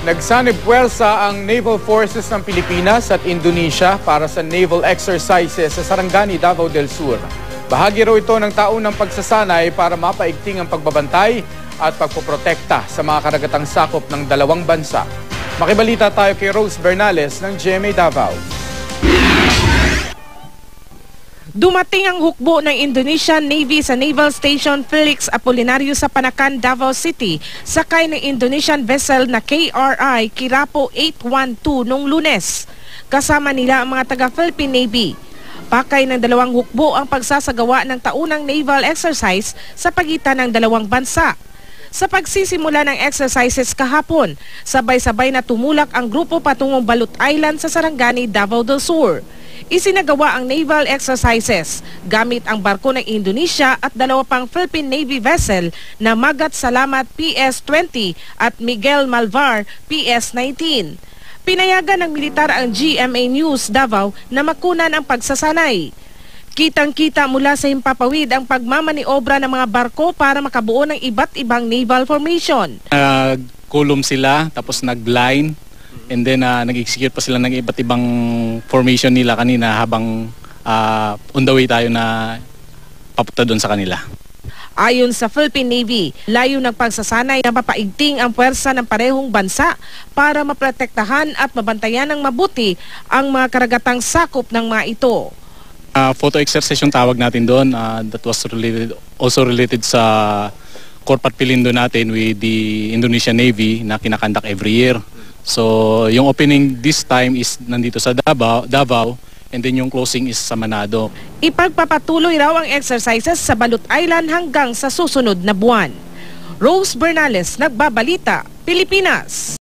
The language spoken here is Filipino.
Nagsanib puwersa ang Naval Forces ng Pilipinas at Indonesia para sa naval exercises sa Sarangani, Davao del Sur. Bahagi raw ito ng taunang pagsasanay para mapaigting ang pagbabantay at pagpoprotekta sa mga karagatang sakop ng dalawang bansa. Makibalita tayo kay Rose Bernales ng GMA Davao. Dumating ang hukbo ng Indonesian Navy sa Naval Station Felix Apolinario sa Panakan, Davao City, sakay ng Indonesian vessel na KRI Kirapo 812 noong Lunes. Kasama nila ang mga taga-Philippine Navy. Pakay ng dalawang hukbo ang pagsasagawa ng taunang naval exercise sa pagitan ng dalawang bansa. Sa pagsisimula ng exercises kahapon, sabay-sabay na tumulak ang grupo patungong Balut Island sa Sarangani, Davao del Sur. Isinagawa ang naval exercises gamit ang barko ng Indonesia at dalawa pang Philippine Navy vessel na Magat Salamat PS-20 at Miguel Malvar PS-19. Pinayagan ng militar ang GMA News Davao na makunan ang pagsasanay. Kitang-kita mula sa himpapawid ang pagmamaniobra ng mga barko para makabuo ng iba't ibang naval formation. Kulum sila, tapos nag-line, and then nag-execute pa sila ng iba't ibang formation nila kanina habang on the way tayo na papunta doon sa kanila. Ayon sa Philippine Navy, layo ng pagsasanay na mapaigting ang puwersa ng parehong bansa para maprotektahan at mabantayan ng mabuti ang mga karagatang sakop ng mga ito. Photo exercise yung tawag natin doon, that was also related sa Corpat Pilindo natin with the Indonesian Navy na kinakandak every year. So yung opening this time is nandito sa Davao, and then yung closing is sa Manado. Ipagpapatuloy raw ang exercises sa Balut Island hanggang sa susunod na buwan. Rose Bernales, Nagbabalita, Pilipinas.